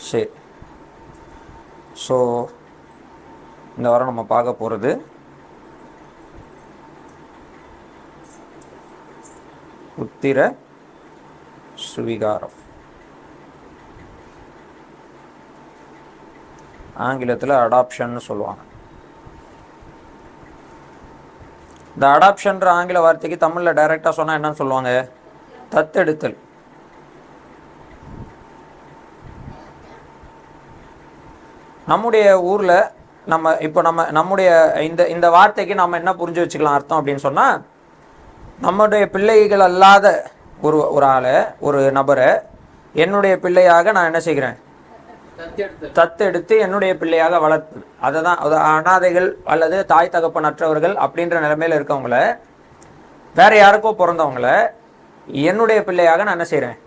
சரி, ஸோ இந்த வாரம் நம்ம பார்க்க போகிறது புத்திர சுவிகாரம். ஆங்கிலத்தில் அடாப்ஷன்னு சொல்லுவாங்க. இந்த அடாப்ஷன்ற ஆங்கில வார்த்தைக்கு தமிழில் டைரெக்டாக சொன்னால் என்னன்னு சொல்லுவாங்க? தத்தெடுத்தல். நம்முடைய ஊரில் நம்முடைய இந்த வார்த்தைக்கு நம்ம என்ன புரிஞ்சு வச்சுக்கலாம் அர்த்தம் அப்படின்னு சொன்னால், நம்முடைய பிள்ளைகள் அல்லாத ஒரு ஆளை, ஒரு நபரை என்னுடைய பிள்ளையாக நான் என்ன செய்கிறேன்? தத்தெடுத்து என்னுடைய பிள்ளையாக வளர்ப்பு. அதை தான் அனாதைகள் அல்லது தாய் தகப்பனற்றவர்கள் அப்படின்ற நிலைமையில் இருக்கவங்கள, வேற யாருக்கோ பிறந்தவங்கள என்னுடைய பிள்ளையாக நான் என்ன செய்கிறேன்?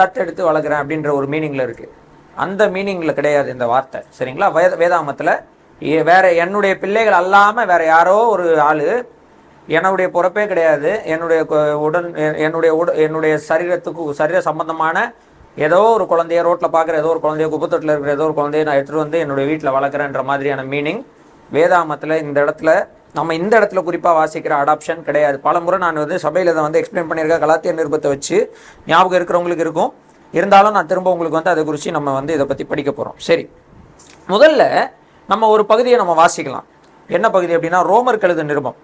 தத்தெடுத்து வளர்க்குறேன் அப்படின்ற ஒரு மீனிங்கில் இருக்குது. அந்த மீனிங்கில் கிடையாது இந்த வார்த்தை, சரிங்களா? வேதாமத்தில் வேற என்னுடைய பிள்ளைகள் அல்லாமல் வேற யாரோ ஒரு ஆள், என்னுடைய பொறுப்பே கிடையாது, என்னுடைய சரீர சம்பந்தமான ஏதோ ஒரு குழந்தைய, ரோட்டில் பார்க்குற ஏதோ ஒரு குழந்தைய, குப்பத்தொட்டில் இருக்கிற ஏதோ ஒரு குழந்தைய நான் எடுத்துகிட்டு வந்து என்னுடைய வீட்டில் வளர்க்குறேன்ற மாதிரியான மீனிங் வேதாமத்தில் இந்த இடத்துல குறிப்பாக வாசிக்கிற அடாப்ஷன் கிடையாது. பல முறை நான் சபையில் இதை எக்ஸ்பிளைன் பண்ணியிருக்கேன். கலாத்திய நிருபத்தை வச்சு ஞாபகம் இருக்கிறவங்களுக்கு இருக்கும், இருந்தாலும் நான் திரும்ப உங்களுக்கு அதை குறித்து நம்ம இதை பற்றி படிக்க போகிறோம். சரி, முதல்ல நம்ம ஒரு பகுதியை நம்ம வாசிக்கலாம். என்ன பகுதி அப்படின்னா, ரோமர் எழுதின நிருபம்,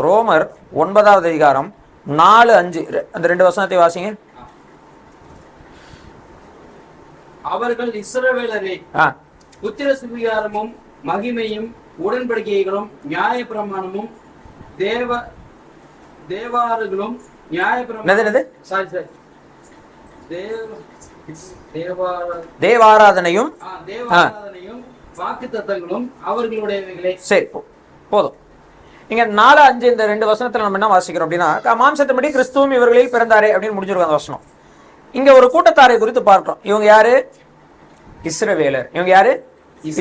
ரோமர் 9வது அதிகாரம் 4-5 அந்த 2 வசனத்தை வாசிங்க. அவர்கள் இஸ்ரவேலரே, புத்திர சுவிகாரமும் மகிமையும் உடன்படிக்கைகளும் நியாயப்பிரமாணமும் தேவாரங்களும் தேவாராதனையும் வாக்குத்தத்தங்களும் அவர்களுடையவைகளே. சரி, போதும். இங்க 4-5 இந்த 2 வசனத்துல நம்ம என்ன வாசிக்கிறோம் அப்படின்னா, மாம்சத்தின்படி கிறிஸ்துவும் இவர்களில் பிறந்தாரே அப்படின்னு முடிஞ்சிருக்கும் அந்த வசனம். இங்க ஒரு கூட்டத்தாரை குறித்து பார்க்கிறோம். இவங்க யாரு? இஸ்ரவேலர். இவங்க யாரு?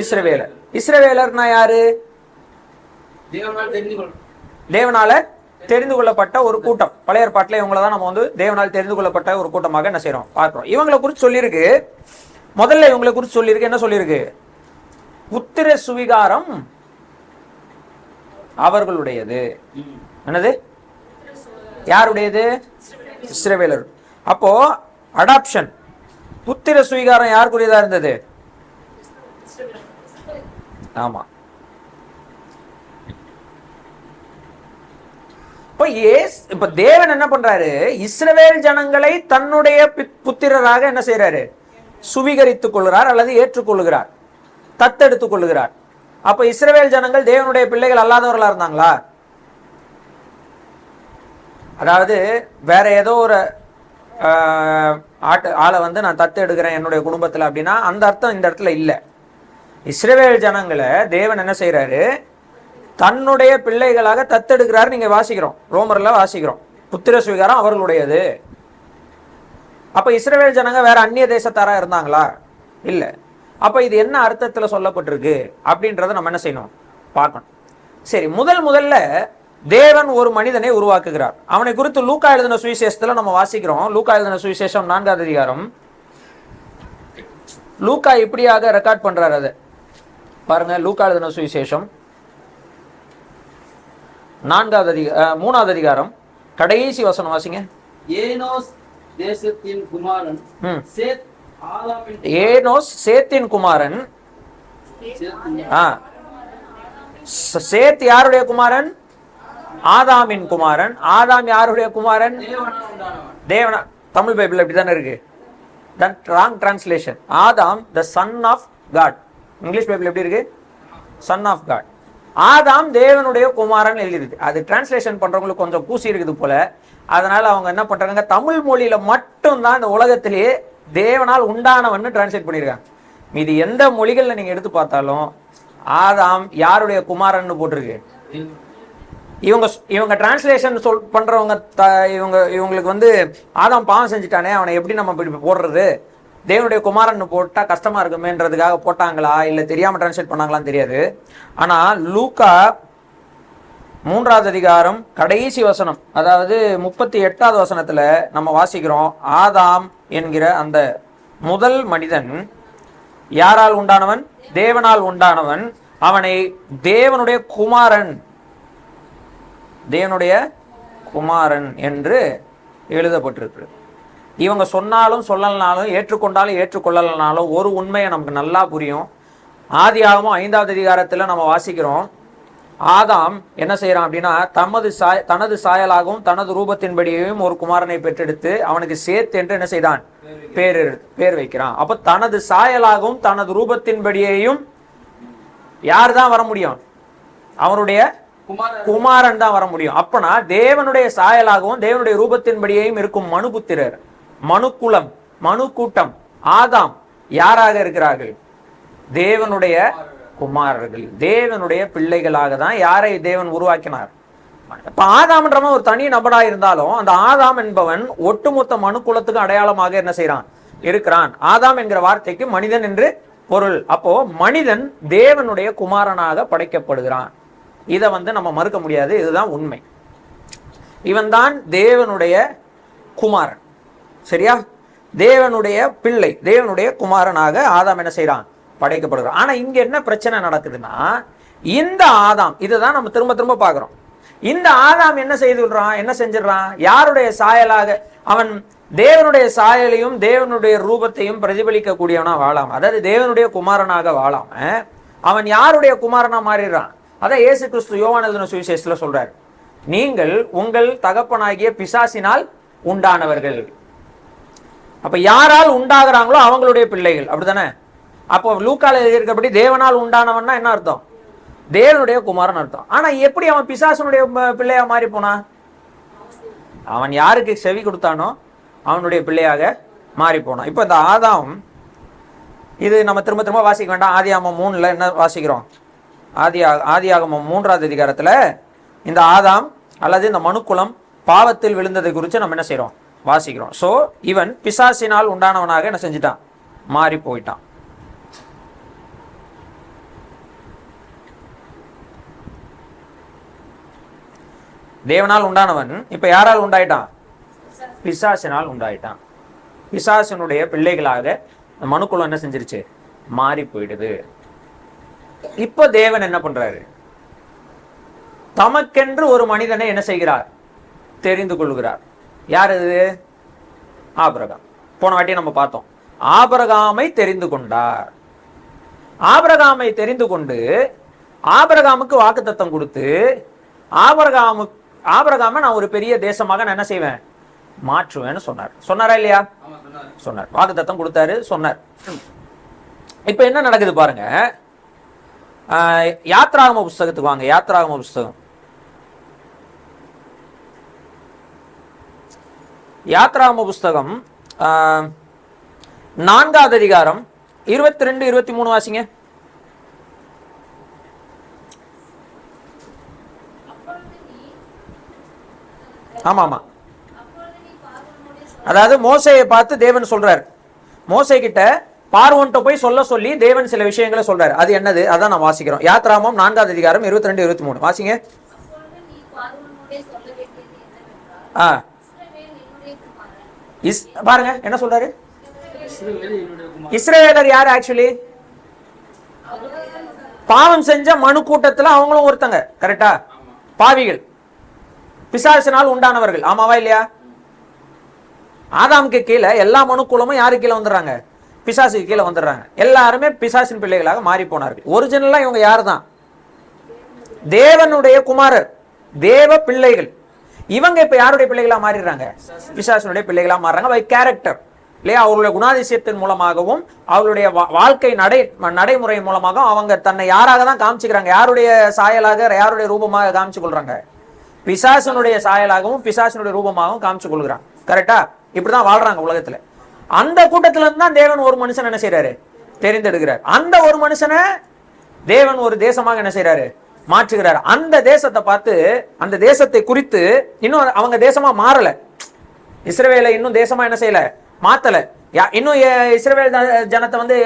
இஸ்ரவேலர். இஸ்ரவேலர்னா யாரு? தேவனால தெரிந்து கொள்ளப்பட்ட ஒரு கூட்டம். பழைய ஏற்பாட்டில் இவங்களை தான் நம்ம தேவனால் தெரிந்து கொள்ளப்பட்ட ஒரு கூட்டமாக என்ன செய்யறோம்? பார்க்கிறோம். இவங்களை குறித்து சொல்லியிருக்கு. முதல்ல இவங்களை குறித்து சொல்லியிருக்கு. என்ன சொல்லியிருக்கு? புத்திர சுவிகாரம் அவர்களுடையது. என்னது? யாருடையது? இஸ்ரவேலர். அப்போ அடாப்ஷன், புத்திர சுவிகாரம் யாருக்குரியதா இருந்தது? ஆமா. இப்ப தேவன் என்ன பண்றாரு? இஸ்ரவேல் ஜனங்களை தன்னுடைய புத்திரராக என்ன செய்யறாரு? சுவீகரித்துக் கொள்கிறார் அல்லது ஏற்றுக்கொள்கிறார், தத்தெடுத்துக் கொள்கிறார். அப்ப இஸ்ரவேல் ஜனங்கள் தேவனுடைய பிள்ளைகள் அல்லாதவர்களா இருந்தாங்களா? அதாவது வேற ஏதோ ஒரு ஆளை நான் தத்து எடுக்கிறேன் என்னுடைய குடும்பத்தில் அப்படின்னா அந்த அர்த்தம் இந்த இடத்துல இல்லை. இஸ்ரவேல் ஜனங்களை தேவன் என்ன செய்யறாரு? தன்னுடைய பிள்ளைகளாக தத்தெடுக்கிறாரு. நீங்க வாசிக்கிறோம், ரோமர்ல வாசிக்கிறோம், புத்திர சுவிகாரம் அவர்களுடையது. அப்ப இஸ்ரவேல் ஜனங்க வேற அந்நிய தேசத்தாரா இருந்தாங்களா? இல்ல. அப்ப இது என்ன அர்த்தத்துல சொல்லப்பட்டிருக்கு அப்படின்றத நம்ம என்ன செய்யணும்? பார்க்கணும். சரி, முதல்ல தேவன் ஒரு மனிதனை உருவாக்குகிறார். அவனை குறித்து லூக்கா எழுதின சுவிசேஷத்துல நம்ம வாசிக்கிறோம். லூக்கா எழுதின சுவிசேஷம் 4வது அதிகாரம். லூக்கா இப்படியாக ரெக்கார்ட் பண்றாரு. அதை பாருங்க. லூக்கா எழுதின சுவிசேஷம் 3வது அதிகாரம் கடைசி வசனம் வாசிங்க. ஏனோஸ் தேசத்தின் குமாரன் சேத், ஏனோஸ் சேத்தின் குமாரன். சேத் யாருடைய குமாரன்? ஆதாமின் குமாரன். ஆதாம் யாருடைய குமாரன்? தேவனா. தமிழ் பைபிள் அப்படித்தானே இருக்கு. Wrong translation. Adam the son of God. English Bible எப்படி இருக்கு? Sun of God. ஆதாம் தேவனுடைய குமாரன் எழுதிருக்கு. அது டிரான்ஸ்லேஷன் பண்றவங்களுக்கு கொஞ்சம் கூசி இருக்குது போல. அதனால அவங்க என்ன பண்றாங்க, தமிழ் மொழியில மட்டும்தான் இந்த உலகத்திலேயே தேவனால் உண்டானவன்னு டிரான்ஸ்லேட் பண்ணியிருக்காங்க. மீது எந்த மொழிகள்ல நீங்க எடுத்து பார்த்தாலும் ஆதாம் யாருடைய குமாரன் போட்டிருக்கு. இவங்க டிரான்ஸ்லேஷன் பண்றவங்க இவங்களுக்கு ஆதாம் பாவம் செஞ்சுட்டானே, அவனை எப்படி நம்ம இப்படி போடுறது, தேவனுடைய குமாரன் போட்டா கஷ்டமா இருக்குமேன்றதுக்காக போட்டாங்களா இல்ல தெரியாம டிரான்ஸ்லேட் பண்ணாங்களான்னு தெரியாது. ஆனா லூக்கா 3வது அதிகாரம் கடைசி வசனம், அதாவது 38வது வசனத்துல நம்ம வாசிக்கிறோம், ஆதாம் என்கிற அந்த முதல் மனிதன் யாரால் உண்டானவன்? தேவனால் உண்டானவன். அவனை தேவனுடைய குமாரன், தேவனுடைய குமாரன் என்று எழுதப்பட்டிருக்கிறது. இவங்க சொன்னாலும் சொல்லலனாலும், ஏற்றுக்கொண்டாலும் ஏற்றுக்கொள்ளலனாலும் ஒரு உண்மையை நமக்கு நல்லா புரியும். ஆதியாகமம் 5வது அதிகாரத்தில் நம்ம வாசிக்கிறோம். ஆதாம் என்ன செய்யறான் அப்படின்னா, தனது சாயலாகவும் தனது ரூபத்தின்படியும் ஒரு குமாரனை பெற்றெடுத்து அவனுக்கு சேத் என்று என்ன செய்தான்? பேர் வைக்கிறான். அப்ப தனது சாயலாகவும் தனது ரூபத்தின்படியையும் யார் தான் வர முடியும்? அவனுடைய குமாரன் தான் வர முடியும். அப்பனா தேவனுடைய சாயலாகவும் தேவனுடைய ரூபத்தின்படியையும் இருக்கும் மனுபுத்திரர், மனுக்குலம், மனு கூட்டம், ஆதாம் யாராக இருக்கிறார்கள்? தேவனுடைய குமாரர்கள், தேவனுடைய பிள்ளைகளாக தான் யாரை தேவன் உருவாக்கினார். இப்ப ஆதாம்ன்றவன் ஒரு தனி நபரா இருந்தாலும் அந்த ஆதாம் என்பவன் ஒட்டுமொத்த மனு குலத்துக்கு அடையாளமாக என்ன செய்யறான்? இருக்கிறான். ஆதாம் என்கிற வார்த்தைக்கு மனிதன் என்று பொருள். அப்போ மனிதன் தேவனுடைய குமாரனாக படைக்கப்படுகிறான். இதை நம்ம மறுக்க முடியாது. இதுதான் உண்மை. இவன் தான் தேவனுடைய குமாரன். சரியா? தேவனுடைய பிள்ளை, தேவனுடைய குமாரனாக ஆதாம் என்ன செய்யறான்? படைக்கப்படுகிறான். ஆனா இங்க என்ன பிரச்சனை நடக்குதுன்னா, இந்த ஆதாம், இதுதான் நம்ம திரும்ப திரும்ப பார்க்கிறோம். இந்த ஆதாம் என்ன செஞ்சிடறான்? யாருடைய சாயலாக? அவன் தேவனுடைய சாயலையும் தேவனுடைய ரூபத்தையும் பிரதிபலிக்க கூடியவனா வாழாம, அதாவது தேவனுடைய குமாரனாக வாழாம அவன் யாருடைய குமாரனா மாறிடுறான்? அதான் இயேசு கிறிஸ்து யோவான் எழுதின சுவிசேஷத்துல சொல்றாரு, நீங்கள் உங்கள் தகப்பனாகிய பிசாசினால் உண்டானவர்கள். அப்ப யாரால் உண்டாகிறாங்களோ அவங்களுடைய பிள்ளைகள், அப்படித்தானே? அப்போ லூக்கால எழுதியிருக்கிறபடி தேவனால் உண்டானவன்னா என்ன அர்த்தம்? தேவனுடைய குமாரன் அர்த்தம். ஆனா எப்படி அவன் பிசாசனுடைய பிள்ளையா மாறி போனான்? அவன் யாருக்கு செவி கொடுத்தானோ அவனுடைய பிள்ளையாக மாறி போனான். இப்ப இந்த ஆதாம், இது நம்ம திரும்ப திரும்ப வாசிக்க வேண்டாம். ஆதியாகமம் 3ல என்ன வாசிக்கிறோம்? ஆதியாகமம் 3வது அதிகாரத்துல இந்த ஆதாம் அல்லது இந்த மனுக்குலம் பாவத்தில் விழுந்ததை குறித்து நம்ம என்ன செய்யறோம்? வாசிக்கிறோம். சோ இவன் பிசாசினால் உண்டானவனாக என்ன செஞ்சிட்டான்? மாறி போயிட்டான். தேவனால் உண்டானவன் இப்ப யாரால் உண்டாயிட்டான்? பிசாசினால் உண்டாயிட்டான். பிசாசினுடைய பிள்ளைகளாக மனுக்குலம் என்ன செஞ்சிருச்சு? மாறி போயிடுது. இப்ப தேவன் என்ன பண்றாரு? தமக்கென்று ஒரு மனிதனை என்ன செய்கிறார்? தெரிந்து கொள்கிறார். யார் இது? ஆபிரகாம். போன வாட்டி நம்ம பார்த்தோம். ஆபிரகாமை தெரிந்து கொண்டார். ஆபிரகாமை தெரிந்து கொண்டு ஆபிரகாமுக்கு வாக்குத்தத்தம் கொடுத்து ஆபிரகாமை நான் ஒரு பெரிய தேசமாக நான் என்ன செய்வேன்? மாற்றுவேன்னு சொன்னார். சொன்னாரா இல்லையா? சொன்னார். வாக்குத்தத்தம் கொடுத்தாரு, சொன்னார். இப்ப என்ன நடக்குது பாருங்க. யாத்ராகம புஸ்தகத்துக்கு வாங்க. யாத்ராகம புஸ்தகம், யாத்ராகம புஸ்தகம் 4வது அதிகாரம் 22, 23 வாசிங்க. ஆமா ஆமா. அதாவது மோசையை பார்த்து தேவன் சொல்றாரு, மோசை கிட்ட பார்வோன்ட்ட போய் சொல்லி தேவன் சில விஷயங்களை சொல்றாரு. அது என்னது? அதான் நான் வாசிக்கிறோம். யாத்ராகமம் 4வது அதிகாரம் 22, 23 வாசிங்க. பாருங்க என்ன சொல்றாரு. இஸ்ரவேலர் யார்? ஆக்சுவலி பாவம் செஞ்ச மனு கூட்டத்துல அவங்களும் ஒருத்தங்க. கரெக்டா? பாவிகள், பிசாசினால் உண்டானவர்கள். ஆமாவா இல்லையா? ஆதாமுக்கு கீழே எல்லா மனுக்குலமும் யாரு கீழே வந்துடுறாங்க? பிசாசுக்கு கீழே வந்துடுறாங்க. எல்லாருமே பிசாசின் பிள்ளைகளாக மாறி போனார்கள். ஒரிஜினலா இவங்க யாரு தான்? தேவனுடைய குமாரர், தேவ பிள்ளைகள். இவங்க இப்ப யாருடைய பிள்ளைகளா மாறிடுறாங்க? பிசாசினுடைய பிள்ளைகளா மாறுறாங்க. பை கேரக்டர் இல்லையா? அவர்களுடைய குணாதிசயத்தின் மூலமாகவும் அவர்களுடைய வாழ்க்கை நடைமுறை மூலமாகவும் அவங்க தன்னை யாராக தான் காமிச்சுக்கிறாங்க? யாருடைய சாயலாக, யாருடைய ரூபமாக காமிச்சு கொள்றாங்க? பிசாசனுடைய சாயலாகவும் பிசாசனுடைய ரூபமாகவும் காமிச்சு கொள்கிறாங்க. கரெக்டா? இப்படிதான் வாழ்றாங்க உலகத்துல. அந்த கூட்டத்துல இருந்து தான் தேவன் ஒரு மனுஷன் என்ன செய்யறாரு? தெரிந்தெடுக்கிறார். அந்த ஒரு மனுஷனை தேவன் ஒரு தேசமாக என்ன செய்யறாரு? மாற்றுகிறார். அந்த தேசத்தை பார்த்து, அந்த தேசத்தை குறித்து, இன்னும் அவங்க தேசமா மாறல. இஸ்ரவேலை இன்னும் தேசமா என்ன செய்யல? மாத்தல. இன்னும் இஸ்ரவேல் ஜனத்தை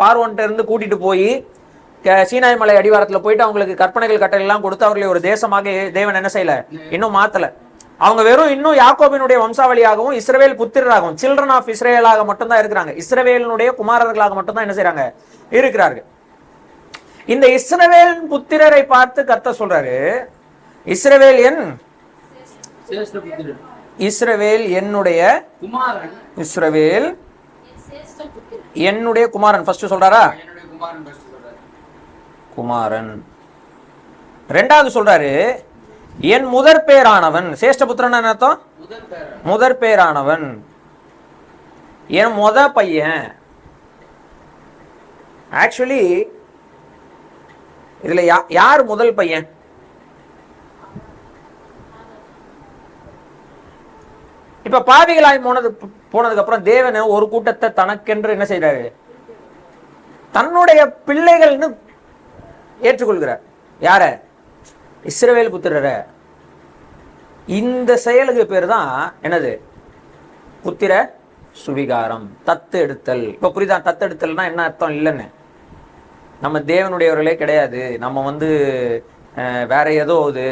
பார்வோன்ட்ட இருந்து கூட்டிட்டு போய் சீனாய் மலை அடிவாரத்துல போயிட்டு அவங்களுக்கு கற்பனைகள் கட்டளை எல்லாம் கொடுத்து அவர்களை ஒரு தேசமாக தேவன் என்ன செய்யல? இன்னும் மாத்தல. அவங்க வெறும் இன்னும் யாக்கோபினுடைய வம்சாவளியாகவும் இஸ்ரவேல் புத்திரராகவும் சில்ட்ரன் ஆஃப் இஸ்ரேலாக மட்டும்தான் இருக்கிறாங்க. இஸ்ரவேலினுடைய குமாரர்களாக மட்டும்தான் என்ன செய்றாங்க, இருக்கிறார்கள். இந்த இஸ்ரவேல் புத்திரரை பார்த்து கர்த்தர் சொல்றாரு, இஸ்ரவேல் என் இஸ்ரவேல் என்னுடைய குமாரன், இஸ்ரவேல் என்னுடைய குமாரன். ஃபர்ஸ்ட் சொல்றாரா, குமாரன். ரெண்டாவது சொல்றாரு, என் முதற் பேரானவன். சேஷ்ட புத்திரன் என்ன அர்த்தம்? முதற் பேரானவன், என் பையன். ஆக்சுவலி இதுல யார் முதல் பையன்? இப்ப பாவிகளாய் போனதுக்கு அப்புறம் தேவன் ஒரு கூட்டத்தை தனக்கென்று என்ன செய்யறாரு, தன்னுடைய பிள்ளைகள்னு ஏற்றுக்கொள்கிறார். யார? இஸ்ரவேல் புத்திரர. இந்த செயலுக்கு பேர் தான் என்னது? புத்திர சுவிகாரம், தத்து எடுத்தல். இப்ப புரியுதா? தத்து எடுத்தல்னா என்ன அர்த்தம்? இல்லைன்னு, நம்ம தேவனுடையவர்களே கிடையாது, நம்ம வேற ஏதோ இது,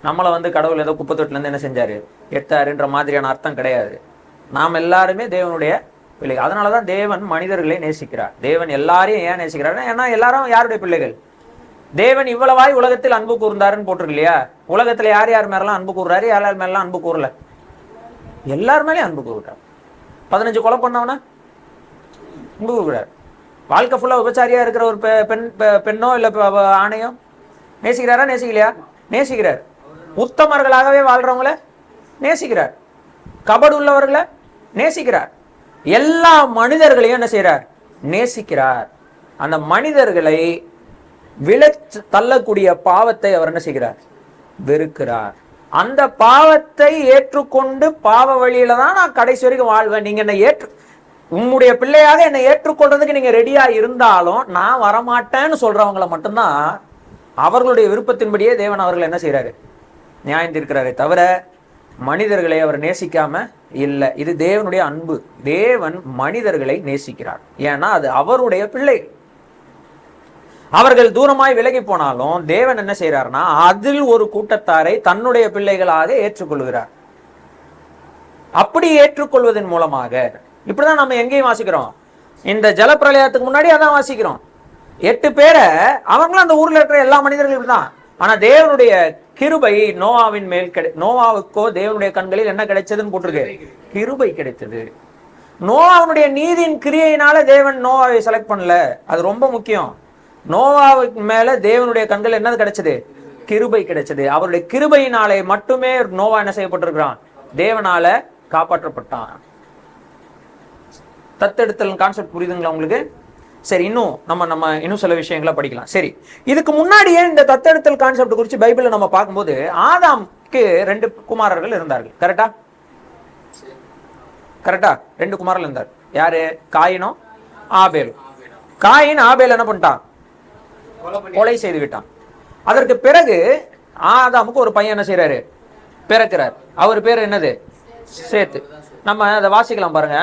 நம்மளை கடவுள் ஏதோ குப்பத்தொட்டிலேருந்து என்ன செஞ்சாரு, எடுத்தாருன்ற மாதிரியான அர்த்தம் கிடையாது. நாம் எல்லாருமே தேவனுடைய பிள்ளைகள். அதனாலதான் தேவன் மனிதர்களை நேசிக்கிறார். தேவன் எல்லாரையும் ஏன் நேசிக்கிறார்? ஏன்னா எல்லாரும் யாருடைய பிள்ளைகள்? தேவன் இவ்வளவாய் உலகத்தில் அன்பு கூர்ந்தாருன்னு போட்டிருக்கு இல்லையா? உலகத்துல யார் யார் மேலாம் அன்பு கூறுறாரு, யார் யார் மேலாம் அன்பு கூறல? எல்லார் மேலேயும் அன்பு கூறுறார். 15 கொலை பண்ணவனா அன்பு கூறுறார். வாழ்க்கை ஃபுல்லா விபச்சாரியா இருக்கிற ஒரு பெண்ணோ இல்ல ஆணையோ நேசிக்கிறாரா? நேசிக்கலையா? நேசிக்கிறார். உத்தமர்களாகவே வாழ்றவங்கள நேசிக்கிறார். கபடு உள்ளவர்களை நேசிக்கிறார். எல்லா மனிதர்களையும் என்ன செய்யறார்? நேசிக்கிறார். அந்த மனிதர்களை விலச்சு தள்ளக்கூடிய பாவத்தை அவர் என்ன செய்கிறார்? வெறுக்கிறார். அந்த பாவத்தை ஏற்றுக்கொண்டு பாவ வழியில தான் நான் கடைசி வரைக்கும் வாழ்வேன். நீங்க என்னை உம்முடைய பிள்ளையாக என்னை ஏற்றுக்கொள்றதுக்கு நீங்க ரெடியா இருந்தாலும் நான் வரமாட்டேன்னு சொல்றவங்களை மட்டும்தான் அவர்களுடைய விருப்பத்தின்படியே தேவன் அவர்கள் என்ன செய்யறாரு? நியாயம் தீர்க்கிறாரே தவிர மனிதர்களை அவர் நேசிக்காம இல்லை. இது தேவனுடைய அன்பு. தேவன் மனிதர்களை நேசிக்கிறார். ஏன்னா அது அவருடைய பிள்ளை. அவர்கள் தூரமாய் விலகி போனாலும் தேவன் என்ன செய்யறாருன்னா அதில் ஒரு கூட்டத்தாரை தன்னுடைய பிள்ளைகளாக ஏற்றுக்கொள்கிறார். அப்படி ஏற்றுக்கொள்வதன் மூலமாக இப்படிதான் நம்ம எங்கேயும் வாசிக்கிறோம். இந்த ஜலப்பிரளயத்துக்கு முன்னாடி அதான் வாசிக்கிறோம். 8 பேரை அவங்களும் அந்த ஊர்ல இருக்கிற எல்லா மனிதர்களும் தான். ஆனா தேவனுடைய கிருபை நோவாவின் மேல் நோவாவுக்கோ தேவனுடைய கண்களில் என்ன கிடைச்சதுன்னு போட்டிருக்கு? கிருபை கிடைத்தது. நோவாவுடைய நீதியின் கிரியையினால தேவன் நோவாவை செலக்ட் பண்ணல. அது ரொம்ப முக்கியம். நோவாவுக்கு மேல தேவனுடைய கண்கள் என்னது கிடைச்சது? கிருபை கிடைச்சது. அவருடைய கிருபையினாலே மட்டுமே நோவா என்ன செய்யப்பட்டிருக்கிறான்? தேவனால காப்பாற்றப்பட்டான். தத்தெடுத்தல் கான்செப்ட் புரியுதுங்களா உங்களுக்கு? சரி, நம்ம இன்னும் சில விஷயங்களை படிக்கலாம். சரி, இதுக்கு முன்னாடியே இந்த தத்தெடுத்தல் கான்செப்ட் குறித்து பைபிள்ல நம்ம பார்க்கும்போது ஆதாம்க்கு 2 குமாரர்கள் இருந்தார்கள். கரெக்டா? 2 குமாரர்கள் இருந்தார். யாரு? காயினும் ஆபேலும். காயின் ஆபேல் என்ன பண்ணிட்டான்? கொலை செய்து விட்டான். அதற்கு பிறகு ஆதாமுக்கு ஒரு பையன் என்ன செய்யறாரு? பிறக்கிறார். அவர் பேர் என்னது? சேத்து. நம்ம அதை வாசிக்கலாம் பாருங்க.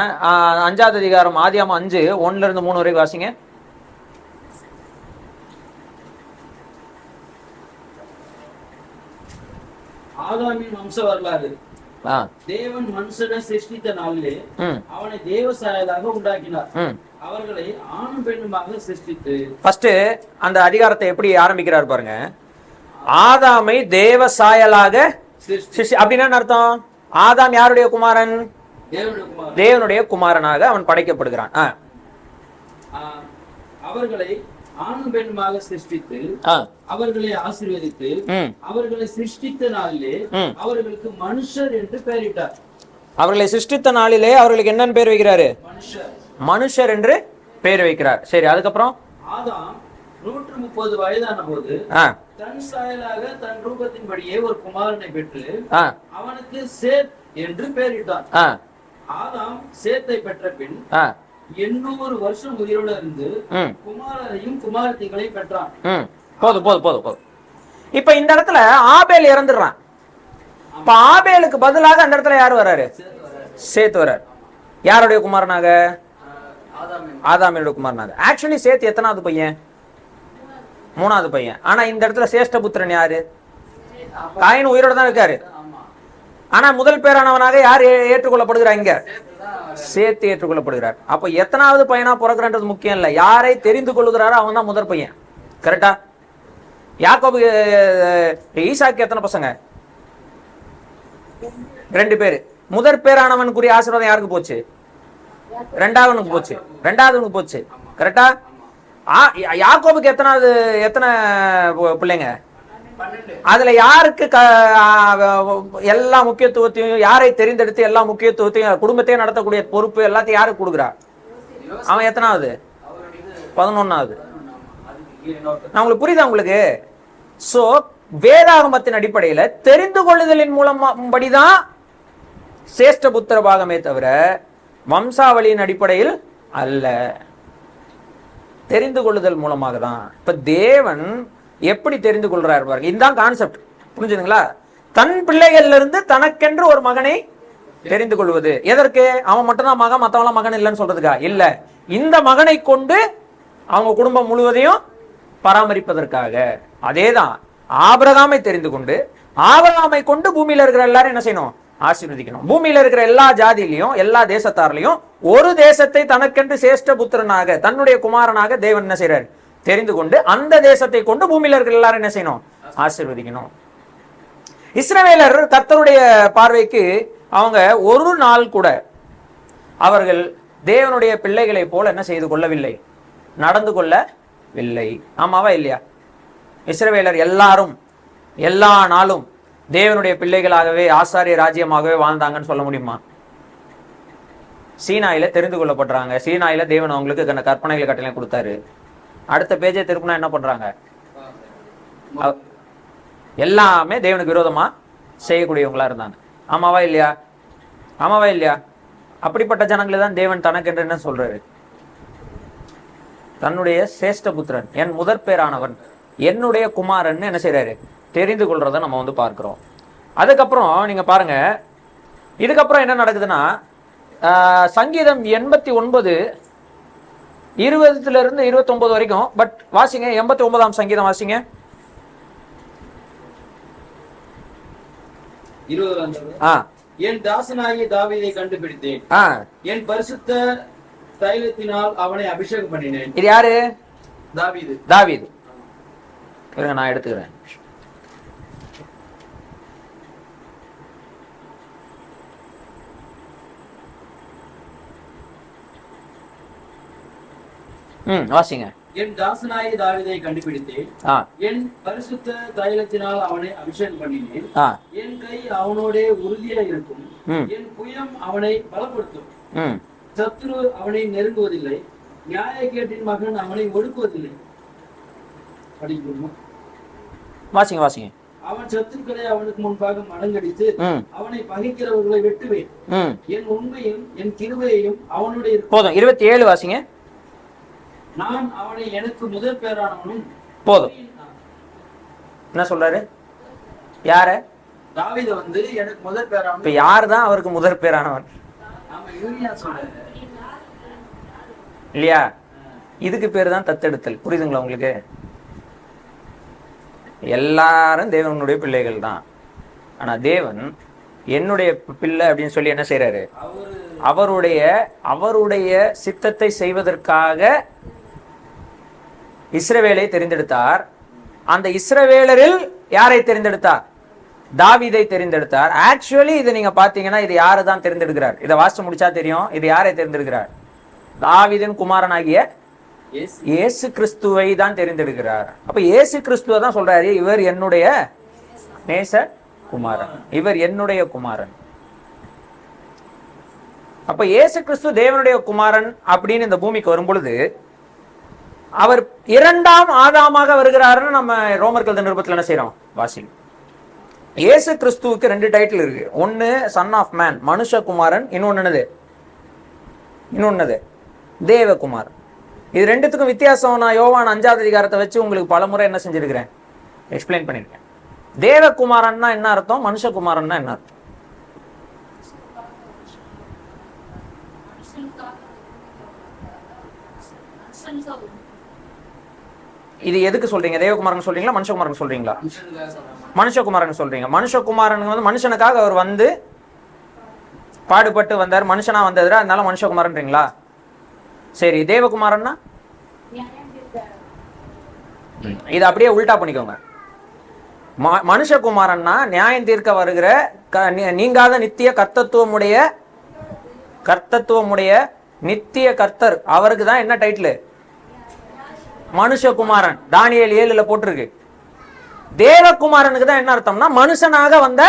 5ஆவது அதிகாரம் ஆதியாகமம் 5 1-3 வரைக்கும் வாசிங்க. ஆதாமின் வம்ச வரலாறு. தேவன் மனுஷனை சிருஷ்டித்த நாளிலே அவனை தேவ சாயலாக உண்டாக்கினார். அவர்களை ஆணும் பெண்ணுமாக சிருஷ்டித்து. ஃபர்ஸ்ட் அந்த அதிகாரத்தை எப்படி ஆரம்பிக்கிறார் பாருங்க. ஆதாமை தேவ சாயலாக அப்படின்னா அர்த்தம், ஆதாம் யாருடைய குமாரன்? தேவனுடைய குமாரனாக அவன் படைக்கப்படுகிறான். அவர்களை ஆணும் பெண்ணுமாக சிருஷ்டித்து அவர்களை ஆசீர்வதித்து அவர்களை சிருஷ்டித்த நாளிலே அவர்களுக்கு மனுஷர் என்று பெயரிட்டார். அவர்களை சிருஷ்டித்த நாளிலே அவர்களுக்கு என்னன்னு பேர் வைக்கிறாரு? மனுஷர் என்று பேர் வைக்கிறார். சரி, அதுக்கப்புறம் ஆதாம் 130 வயதான போது தன் சாயலாக தன் ரூபத்தின்படியே ஒரு குமாரனை பெற்று அவனுக்கு சேத் என்று பெயரிட்டான். ஆதாம் சேத்தை பெற்ற பின் 800 வருஷம் உயிரோடு இருந்து குமாரரையும் குமாரத்திகளையும் பெற்றான். போதும். இப்ப இந்த இடத்துல ஆபேல் இறந்துடுறான். இப்ப ஆபேலுக்கு பதிலாக அந்த இடத்துல யாரு வர்றாரு? சேத் வர்றாரு. யாருடைய குமாரனாக? ஆதாமியோட குமாரனாக. ஆக்சுவலி சேத் எத்தனாவது பையன்? 3வது பையன். ஆனா இந்த இடத்துல சேஷ்ட புத்திரன் யாரு? காயின் உயிரோட தான் இருக்காரு. ஆனா முதல் பேரானவனாக யார் ஏற்றுக்கொள்ளப்படுகிறார்? இங்க சேர்த்து ஏற்றுக்கொள்ளப்படுகிறார். அப்ப எத்தனாவது பையனா பிறகுறது முக்கியம் இல்ல, யாரை தெரிந்து கொள்ளுகிறாரோ அவன் தான் முதல் பையன். கரெக்டா? யாக்கோபு ஈசாக்கு எத்தனை பசங்க? 2 பேரு. முதற் பேரானவனுக்குரிய ஆசீர்வாதம் யாருக்கு போச்சு? ரெண்டாவதுக்கு போச்சு. ரெண்டாவதுக்கு போச்சு. கரெக்டா? யாக்கோபுக்கு எத்தனை பிள்ளைங்க? அதுல யாருக்கு எல்லா முக்கியத்துவத்தையும், யாரை தெரிந்தெடுத்து எல்லா முக்கியத்துவத்தையும், குடும்பத்தையும் நடத்தக்கூடிய பொறுப்பு எல்லாத்தையும் யாருக்கு கொடுக்குறா? அவன் எத்தனாவது? 11வது. நான் உங்களுக்கு புரியுதா உங்களுக்கு? சோ வேதாகமத்தின் அடிப்படையில தெரிந்து கொள்ளுதலின் மூலம்படிதான் சேஷ்ட புத்திர பாகமே தவிர வம்சாவளியின் அடிப்படையில் அல்ல. தெரிந்து கொள்ளுதல் மூலமாக தான். இப்ப தேவன் எப்படி தெரிந்து கொள்றாரு பாருங்க. இதுதான் கான்செப்ட். புரிஞ்சுதுங்களா? தன் பிள்ளைகள்ல இருந்து தனக்கென்று ஒரு மகனை தெரிந்து கொள்வது. எதற்கு? அவன் மட்டும்தான் மகன், மத்தவெல்லாம் மகன் இல்லைன்னு சொல்றதுக்கா? இல்ல, இந்த மகனை கொண்டு அவங்க குடும்பம் முழுவதையும் பராமரிப்பதற்காக. அதேதான் ஆபிரகாமை தெரிந்து கொண்டு ஆபிரகாமை கொண்டு பூமியில இருக்கிற எல்லாரும் என்ன செய்யணும்? ஆசீர்வதிக்கணும். பூமியில இருக்கிற எல்லா ஜாதியிலையும் எல்லா தேசத்தாரிலையும் ஒரு தேசத்தை தனக்கென்று சேஷ்ட புத்திரனாக தன்னுடைய குமாரனாக தேவன் என்ன செய்யறாரு? தெரிந்து கொண்டு அந்த தேசத்தை கொண்டு பூமியில இருக்கிற எல்லாரும் என்ன செய்யணும்? ஆசீர்வதிக்கணும். இஸ்ரவேலர் கர்த்தருடைய பார்வைக்கு அவங்க ஒரு நாள் கூட அவர்கள் தேவனுடைய பிள்ளைகளை போல என்ன செய்து கொள்ளவில்லை, நடந்து கொள்ளவில்லை. ஆமாவா இல்லையா? இஸ்ரவேலர் எல்லாரும் எல்லா நாளும் தேவனுடைய பிள்ளைகளாகவே ஆசாரிய ராஜ்யமாகவே வாழ்ந்தாங்கன்னு சொல்ல முடியுமா? சீனாயில தெரிந்து கொள்ளப்படுறாங்க. சீனாயில தேவன் அவங்களுக்கு கற்பனைகளை கட்டளை கொடுத்தாரு. அடுத்த பேஜை திருப்பினா என்ன பண்றாங்க? எல்லாமே தேவனுக்கு விரோதமா செய்யக்கூடியவங்களா இருந்தாங்க. ஆமாவா இல்லையா? ஆமாவா இல்லையா? அப்படிப்பட்ட ஜனங்களை தான் தேவன் தனக்கென்று என்ன சொல்றாரு? தன்னுடைய சேஷ்ட புத்திரன், என் முதற் பேரானவன், என்னுடைய குமாரன் என்ன செய்யறாரு? தெரிந்து கொள்றத நம்ம பார்க்கிறோம். அதுக்கப்புறம் நீங்க பாருங்க, இதுக்கப்புறம் என்ன நடக்குதுன்னா, சங்கீதம் 89 20 29 வரைக்கும். பட் வாசிங்க 89ஆம் சங்கீதம் வாசிங்க. 20 என் தாசனாகிய தாவீதை கண்டுபிடித்தேன், என் பரிசுத்த தைலத்தினால் அவனை அபிஷேகம் பண்ணினேன். இது யாரு? தாவீது. தாவீது. நான் எடுத்துக்கிறேன். வாசிங்க. என் தாசனாகிய தாவீதை கண்டுபிடித்தேன், என் பரிசுத்த தைலத்தினால் அவனை அபிஷேகம் பண்ணினேன். என் கை அவனோட உறுதியா இருக்கும், என் புயம் அவனை பலப்படுத்தும். சத்துரு அவனை நெருங்குவதில்லை, நியாயக்கேட்டின் மகன் அவனை ஒடுக்குவதில்லை. படிக்கணுமா? வாசிங்க வாசிங்க. அவன் சத்துருக்களை அவனுக்கு முன்பாக மடங்கடித்து அவனை பகைக்கிறவர்களை வெட்டுவேன். என் உண்மையும் என் கிருபையையும் அவனுடைய. போதும். 27 வாசிங்க. நான் அவனை எனக்கு முதல் பேரானவனும். போதும். என்ன சொல்றாரு? யார? தாவீது எனக்கு முதல் பேரானவன். இப்ப யாரு தான் அவருக்கு முதல் பேரானவன்? இல்லையா? இதுக்கு பேரு தான் தத்தெடுத்தல். புரியுதுங்களா உங்களுக்கு? எல்லாரும் தேவனுடைய பிள்ளைகள் தான். ஆனா தேவன் என்னுடைய பிள்ளை அப்படின்னு சொல்லி என்ன செய்யறாரு? அவருடைய சித்தத்தை செய்வதற்காக இஸ்ரவேலை தெரிந்தெடுத்தார். அந்த இஸ்ரவேலரில் யாரை தெரிந்தெடுத்தார்? தாவீதை தெரிந்தெடுத்தார். ஆக்சுவலி இது நீங்க பாத்தீங்கன்னா இது யாரு தான் தெரிந்தெடுக்கிறார்? இதை வாசிச்சு முடிச்சா தெரியும். இது யாரை தெரிந்தெடுக்கிறார்? தாவீதின் குமாரனாகிய இயேசு கிறிஸ்துவை தான் தெரிந்தெடுக்கிறார். அப்ப இயேசு கிறிஸ்துவை தான் சொல்றாரு, இவர் என்னுடைய நேச குமாரன், இவர் என்னுடைய குமாரன். அப்ப இயேசு கிறிஸ்து தேவனுடைய குமாரன் அப்படின்னு இந்த பூமிக்கு வரும் பொழுது அவர் 2ஆம் ஆதாமாக வருகிறாருன்னு நம்ம ரோமர்கள் நிருபத்தில் என்ன செய்யறோம்? வாசிக்கும். இயேசு கிறிஸ்துவுக்கு 2 டைட்டில் இருக்கு. ஒன்னு சன் ஆஃப் மேன், மனுஷகுமாரன். இன்னொன்னு தேவகுமாரன். இது 2த்துக்கும் வித்தியாசம் நான் யோவான் 5ஆவது அதிகாரத்தை வச்சு உங்களுக்கு பலமுறை என்ன செஞ்சிருக்கிறேன்? எக்ஸ்பிளைன் பண்ணிருக்கேன். தேவகுமாரன்னா என்ன அர்த்தம், மனுஷகுமாரன்னா என்ன அர்த்தம்? இது எதுக்கு சொல்றீங்க? தேவகுமாரன் சொல்றீங்களா மனுஷகுமாரன் சொல்றீங்களா? மனுஷகுமாரன் சொல்றீங்க. மனுஷகுமாரன் வந்து மனுஷனுக்காக அவர் வந்து பாடுபட்டு வந்தார், மனுஷனா வந்தது, அதனால மனுஷகுமாரன்றீங்களா? சரி, தேவகுமாரன்னா இது அப்படியே உல்டா பண்ணிக்கோங்க. மனுஷகுமாரன்னா நியாயம் தீர்க்க வருகிற நீங்காத நித்திய கர்த்தத்துவமுடைய நித்திய கர்த்தர். அவருக்கு தான் என்ன டைட்டில்? மனுஷகுமாரன். தானியேல் 7 போட்டிருக்கு. தேவகுமாரனுக்கு தான் என்ன அர்த்தம்னா மனுஷனாக வந்த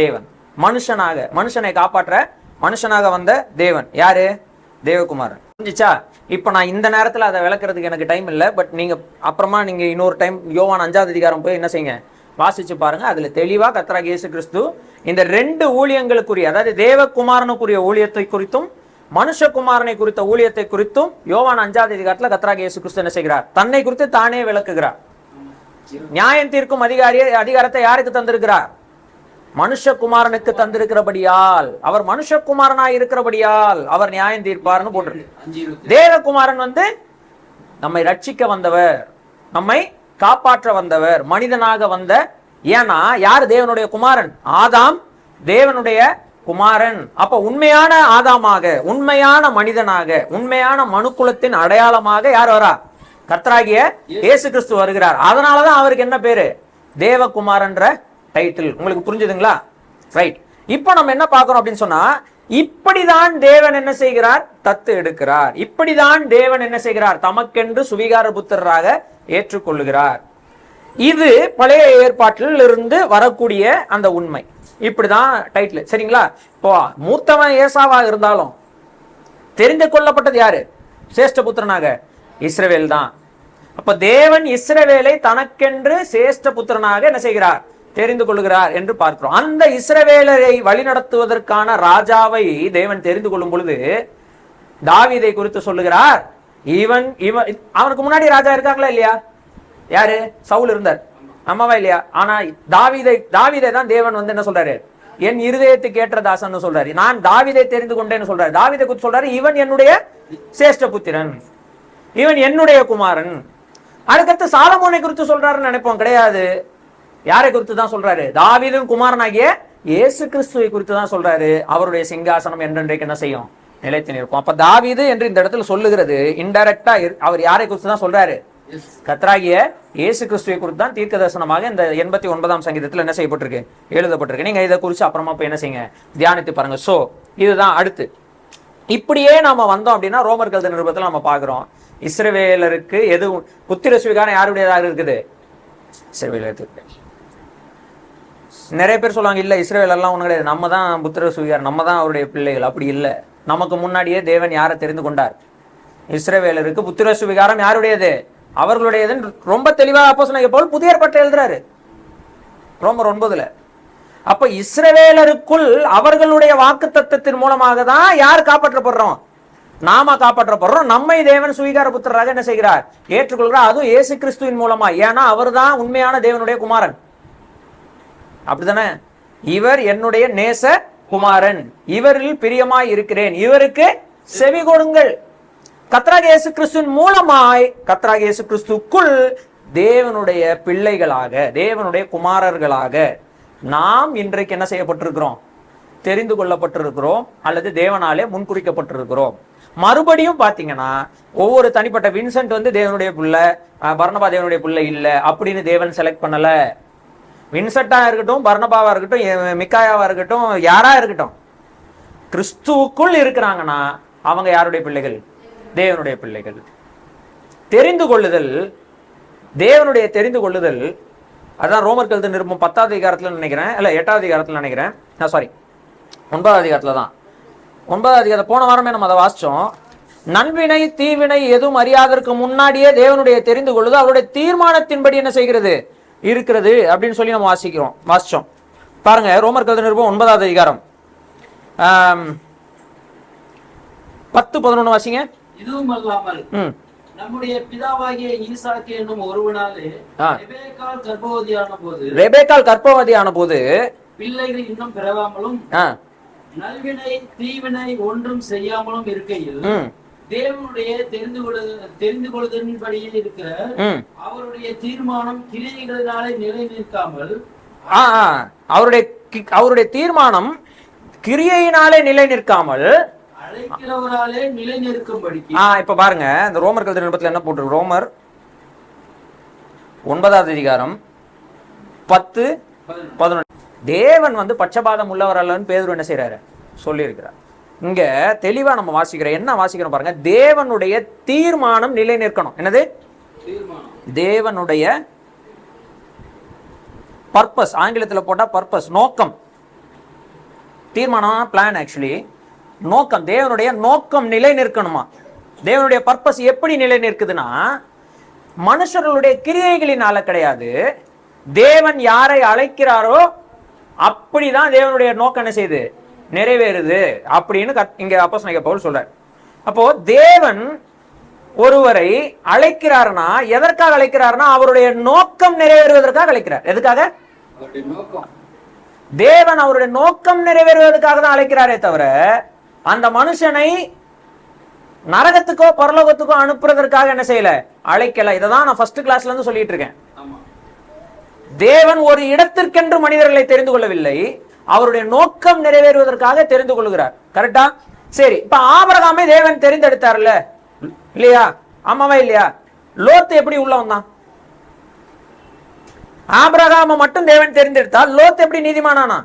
தேவன். மனுஷனை காப்பாற்ற மனுஷனாக வந்த தேவன் யாரு? தேவகுமாரன். புரிஞ்சுச்சா? இப்ப நான் இந்த நேரத்துல அதை விளக்குறதுக்கு எனக்கு டைம் இல்லை. பட் நீங்க அப்புறமா நீங்க இன்னொரு டைம் யோவான் 5ஆம் அதிகாரம் போய் என்ன செய்யுங்க, வாசிச்சு பாருங்க. அதுல தெளிவா கர்த்தராகிய இயேசு கிறிஸ்து இந்த 2 ஊழியங்களுக்குரிய, அதாவது தேவகுமாரனுக்குரிய ஊழியத்தை குறித்தும் மனுஷகுமாரனை குறித்த ஊழியத்தை குறித்தும் யோவான் 5ஆம் அதிகாரத்துல கர்த்தராகிய இயேசு கிறிஸ்து என்ன செய்கிறார்? தன்னை குறித்து தானே விளக்குகிறார். நியாயம் தீர்க்கும் அதிகாரத்தை யாருக்கு தந்திருக்கிறார்? மனுஷகுமாரனுக்கு தந்திருக்கிறபடியால், அவர் மனுஷகுமாரனாய் இருக்கிறபடியால் அவர் நியாயம் தீர்ப்பார்னு போட்டிருக்கு. தேவகுமாரன் வந்து நம்மை ரட்சிக்க வந்தவர், நம்மை காப்பாற்ற வந்தவர், மனிதனாக வந்த. ஏன்னா யார் தேவனுடைய குமாரன்? ஆதாம் தேவனுடைய குமாரன். அப்ப உண்மையான ஆதாமாக, உண்மையான மனிதனாக, உண்மையான மனுக்குலத்தின் அடையாளமாக யார் வரா? கர்த்தராகிய இயேசு கிறிஸ்து வருகிறார். அதனாலதான் அவருக்கு என்ன பேரு? தேவகுமாரன்ற டைட்டில். உங்களுக்கு புரிஞ்சுதுங்களா? ரைட். இப்போ நம்ம என்ன பார்க்கிறோம் அப்படின்னு சொன்னா, இப்படிதான் தேவன் என்ன செய்கிறார்? தத்து எடுக்கிறார். இப்படிதான் தேவன் என்ன செய்கிறார்? தமக்கென்று சுவிகார புத்திரராக ஏற்றுக்கொள்ளுகிறார். இது பழைய ஏற்பாட்டில் இருந்து வரக்கூடிய அந்த உண்மை. இப்படிதான் டைட்டில். சரிங்களா? இப்போ மூத்தவன் ஏசாவாக இருந்தாலும் தெரிந்து கொள்ளப்பட்டது யாரு? சேஷ்ட புத்திரனாக இஸ்ரவேல் தான். அப்ப தேவன் இஸ்ரவேலை தனக்கென்று சேஷ்ட புத்திரனாக என்ன செய்கிறார்? தெரிந்து கொள்கிறார் என்று பார்க்கிறோம். அந்த இஸ்ரவேலரை வழிநடத்துவதற்கான ராஜாவை தேவன் தெரிந்து கொள்ளும் பொழுது தாவீதை குறித்து சொல்லுகிறார். இவன் அவனுக்கு முன்னாடி ராஜா இருக்காங்களா இல்லையா? யாரு? சவுல் இருந்தார், அம்மாவா இல்லையா? ஆனா தாவீதை தான் தேவன் வந்து என்ன சொல்றாரு? என் இருதயத்துக்கு ஏற்ற தாசன் சொல்றாரு. நான் தாவீதை தெரிந்து கொண்டேன்னு சொல்றாரு. தாவீதை குறித்து சொல்றாரு, இவன் என்னுடைய சேஷ்ட புத்திரன், இவன் என்னுடைய குமாரன். அதுக்கடுத்து சாலமோனை குறித்து சொல்றாருன்னு நினைப்போம். கிடையாது. யாரை குறித்து தான் சொல்றாரு? தாவீதின் குமாரனாகிய இயேசு கிறிஸ்துவை குறித்து தான் சொல்றாரு. அவருடைய சிங்காசனம் என்றென்றைக்கு என்ன செய்யும்? நிலைத்து நிற்கும். அப்ப தாவீது என்று இந்த இடத்துல சொல்லுகிறது இன்டைரக்டா அவர் யாரை குறித்து தான் சொல்றாரு? கர்த்தராகிய இயேசு கிறிஸ்துவை குறித்து தான் தீர்க்க தரிசனமாக இந்த 89ஆம் சங்கீதத்தில் என்ன செய்யப்பட்டிருக்கு? எழுதப்பட்டிருக்கு. நீங்க இதை குறித்து அப்புறமா போய் என்ன செய்யுங்க, தியானித்து பாருங்க. சோ இதுதான் அடுத்து. இப்படியே நாம வந்தோம் அப்படின்னா ரோமர் கழுத நிருபத்தில் நம்ம பாக்குறோம், இஸ்ரவேலருக்கு எது புத்திர சுவிகாரம் யாருடையதாக இருக்குது? இஸ்ரவேலருக்கு. நிறைய பேர் சொல்லுவாங்க, இல்ல இஸ்ரவேல் எல்லாம் ஒண்ணு கிடையாது, நம்ம தான் புத்திர சுவிகாரம், நம்ம தான் அவருடைய பிள்ளைகள். அப்படி இல்லை. நமக்கு முன்னாடியே தேவன் யாரை தெரிந்து கொண்டார்? இஸ்ரவேலருக்கு புத்திர சுவிகாரம் யாருடையது? அவர்களுடையது. ரொம்ப தெளிவாக அப்போஸ்தலனாகிய பவுல் புதிய ஏற்பாட்டில் எழுதுறாரு, ரோமர் 9. அப்ப இஸ்ரவேலருக்குள் அவர்களுடைய வாக்கு தத்தத்தின் மூலமாக தான் யார் காப்பாற்றப்படுறோம்? நாம காப்பாற்றப்படுறோம். நம்மை தேவன் சுவிகார புத்திரராக என்ன செய்கிறார்? ஏற்றுக்கொள்கிறார். அதுவும் இயேசு கிறிஸ்துவின் மூலமா. ஏன்னா அவர் தான் உண்மையான தேவனுடைய குமாரன். அப்படித்தானே? இவர் என்னுடைய நேச குமாரன், இவரில் பிரியமாய் இருக்கிறேன், இவருக்கு செவி கொடுங்கள். கர்த்தராகிய இயேசு கிறிஸ்துவின் மூலமாய், கர்த்தராகிய இயேசு கிறிஸ்துக்குள் தேவனுடைய பிள்ளைகளாக, தேவனுடைய குமாரர்களாக நாம் இன்றைக்கு என்ன செய்யப்பட்டிருக்கிறோம்? தெரிந்து கொள்ளப்பட்டிருக்கிறோம், அல்லது தேவனாலே முன்குறிக்கப்பட்டிருக்கிறோம். மறுபடியும் பாத்தீங்கன்னா ஒவ்வொரு தனிப்பட்ட வின்சென்ட் வந்து தேவனுடைய பிள்ளை, பர்னபா தேவனுடைய பிள்ளை இல்லை அப்படின்னு தேவன் செலக்ட் பண்ணல. வின்சென்டா இருக்கட்டும், பர்னபாவா இருக்கட்டும், மிக்காயாவா இருக்கட்டும், யாரா இருக்கட்டும், கிறிஸ்துவுக்குள் இருக்கிறாங்கன்னா அவங்க யாருடைய பிள்ளைகள்? தேவனுடைய பிள்ளைகள். தெரிந்து கொள்ளுதல், தேவனுடைய தெரிந்து கொள்ளுதல், அதான் ரோமர் கழுத நிருபம் 10ஆவது அதிகாரத்துல நினைக்கிறேன், இல்ல 8ஆவது அதிகாரத்துல நினைக்கிறேன், சாரி 9ஆவது அதிகாரத்துல தான். 9ஆவது அதிகாரம் போன வாரமே நம்ம அதை வாசிச்சோம். நன்வினை தீவினை எதுவும் அறியாதற்கு முன்னாடியே தேவனுடைய தெரிந்து கொள்ளுது அவருடைய தீர்மானத்தின்படி என்ன செய்கிறது? இருக்கிறது அப்படின்னு சொல்லி நம்ம வாசிச்சோம். பாருங்க, ரோமர் கழுத நிருபம் 9ஆவது அதிகாரம் 10-11 வாசிங்க. இதுவும் அல்லாமல் நம்முடைய பிதாவாகிய ஈசாக்கு என்னும் ஒருவனாலே ரெபேக்காள் கர்ப்பவதியான போது பிள்ளைகள் இன்னும் பிறவாமலும் நல்வினை தீவினை ஒன்றும் செய்யாமலும் இருக்கையில் தேவனுடைய தெரிந்து கொள்வதன்படியே இருக்கிற அவருடைய தீர்மானம் கிரியைகளினாலே நிலை நிற்காமல், அவருடைய தீர்மானம் கிரியையினாலே நிலை நிற்காமல் அழைக்கிறவராலே நிலை நிற்கும்படி. இப்ப பாருங்க, இந்த ரோமர் கழுத்து நிருபத்துல என்ன போட்டு, ரோமர் 9வது அதிகாரம் 10-11. தேவன் பட்சபாதம் உள்ளவர் அல்லன்னு பேதுரு என்ன செய்யறாரு சொல்லி இருக்கிறார். இங்க தெளிவா நம்ம வாசிக்கிறோம். என்ன வாசிக்கிறோம் பாருங்க, தேவனுடைய தீர்மானம் நிலை நிற்கணும். என்னது தேவனுடைய பர்பஸ், ஆங்கிலத்தில் போட்டா பர்பஸ், நோக்கம். தீர்மானம் பிளான், ஆக்சுவலி நோக்கம். தேவனுடைய நோக்கம் நிலை நிற்கணுமா? தேவனுடைய பர்பஸ் எப்படி நிலை நிற்குதுன்னா, மனுஷர்களுடைய கிரியைகளினால கிடையாது. தேவன் யாரை அழைக்கிறாரோ அப்படிதான் தேவனுடைய நோக்கம் என்ன செய்யுது, நிறைவேறுது அப்படின்னு இங்க அப்போஸ்தலனாகிய பவுல் சொல்றார். அப்போ தேவன் ஒருவரை அழைக்கிறார்னா எதற்காக அழைக்கிறார்னா அவருடைய நோக்கம் நிறைவேறுவதற்காக அழைக்கிறார். எதுக்காக? தேவன் அவருடைய நோக்கம் நிறைவேறுவதற்காக தான் அழைக்கிறாரே தவிர அந்த மனுஷனை நரகத்துக்கோ பரலோகத்துக்கோ அனுப்புறதற்காக என்ன செய்யல, அழைக்கல. இதான் நான் ஃபர்ஸ்ட் கிளாஸ்ல இருந்து சொல்லிட்டு இருக்கேன். தேவன் ஒரு இடத்திற்கென்று மனிதர்களை தெரிந்து கொள்ளவில்லை, அவருடைய நோக்கம் நிறைவேறுவதற்காக தெரிந்து கொள்கிறார். கரெக்டா? சரி, இப்ப ஆபிரகாமை தேவன் தெரிந்தெடுத்தார்ல இல்லையா? ஆமாவா இல்லையா? லோத்து எப்படி உள்ள வந்தான்? ஆபிரகாமை மட்டும் தேவன் தெரிந்தெடுத்தால் லோத்து எப்படி நீதிமானானா?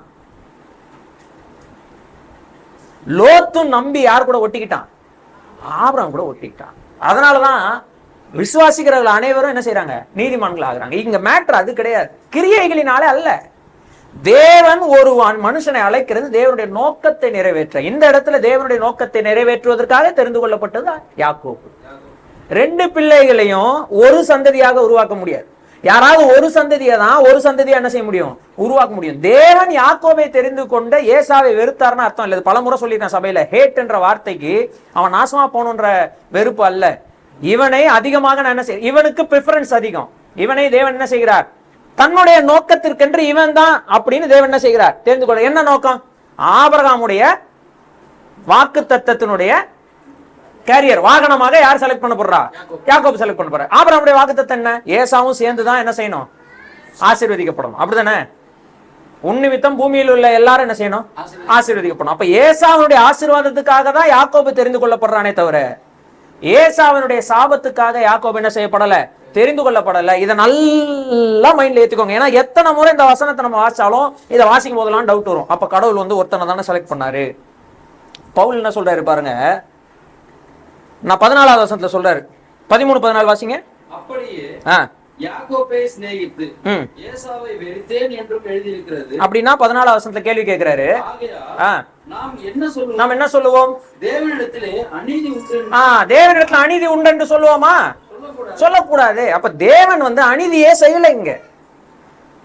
லோத்து நம்பி யார் கூட ஒட்டிக்கிட்டான்? ஆபிரகாம் கூட ஒட்டிக்கிட்டான். அதனாலதான் விசுவாசிக்கிறவர்கள் அனைவரும் என்ன செய்யறாங்க, நீதிமான்கள் ஆகுறாங்க. இங்க மேட்டர் அது கிடையாது, கிரியைகளினாலே அல்ல. தேவன் ஒரு மனுஷனை அழைக்கிறது தேவனுடைய நோக்கத்தை நிறைவேற்ற. இந்த இடத்துல தேவனுடைய நோக்கத்தை நிறைவேற்றுவதற்காக தெரிந்து கொள்ளப்பட்டது யாக்கோபு. 2 பிள்ளைகளையும் ஒரு சந்ததியாக உருவாக்க முடியாது. யாராவது ஒரு சந்ததியை தான் ஒரு சந்ததியை என்ன செய்ய முடியும், உருவாக்க முடியும். தேவன் யாக்கோபை தெரிந்து கொண்ட ஏசாவை வெறுத்தார்னு அர்த்தம் இல்லை. பலமுறை சொல்லிட்டேன் சபையில, ஹேட் என்ற வார்த்தைக்கு அவன் நாசமா போகணுன்ற வெறுப்பு அல்ல. இவனை அதிகமாக நான் என்ன செய்ய, இவனுக்கு பிரிஃபரன்ஸ் அதிகம். இவனை தேவன் என்ன செய்கிறார், தன்னுடைய நோக்கத்திற்கென்று இவன் தான் அப்படின்னு தேவன் என்ன செய்கிறார், தெரிந்து கொள்ள. என்ன நோக்கம்? ஆபிரகாமுடைய வாக்கு தத்தத்தினுடைய கேரியர் வாகனமாக யார் செலக்ட் பண்ண போறா? யாக்கோபு செலக்ட் பண்ண போற. ஆபிரகாமுடைய வாக்கு தத்தம் என்ன? ஏசாவும் சேர்ந்துதான் என்ன செய்யணும், ஆசீர்வதிக்கப்படணும். அப்படிதானே? உன்னிமித்தம் பூமியில் உள்ள எல்லாரும் என்ன செய்யணும், ஆசீர்வதிக்கப்படணும். அப்ப ஏசாவுடைய ஆசீர்வாதத்துக்காக தான் யாக்கோபு தெரிந்து கொள்ளப்படுறானே தவிர ஏசாவினுடைய சாபத்துக்காக யாக்கோபு என்ன செய்யப்படல, தெரிந்து கொள்ளப்படல. இதை நல்லா மைண்ட்ல ஏத்துக்கோங்க. ஏன்னா எத்தனை முறை இந்த வசனத்தை நம்ம வாசிச்சாலும் இதை வாசிக்கும் போதெல்லாம் டவுட் வரும். அப்ப கடவுள் ஒருத்தனை தானே செலக்ட் பண்ணாரு. பவுல் என்ன சொல்றாரு பாருங்க, நான் 14வது வசனத்துல சொல்றாரு, 13-14 வாசிங்க. அப்படியே யாக்கோபை சிநேகித்து ஏசாவை வெறுத்தேன் என்றும் எழுதியிருக்கிறது. அப்படின்னா 14வது வசனத்துல கேள்வி கேட்கிறாரு, நாம் என்ன சொல்லுவோம்? தேவனிடத்திலே அநீதி உண்டு. தேவனிடத்துல அநீதி உண்டு என்று சொல்லுவோமா? சொல்லக்கூடாது. அப்ப தேவன் அநீதியே செய்யல. இங்க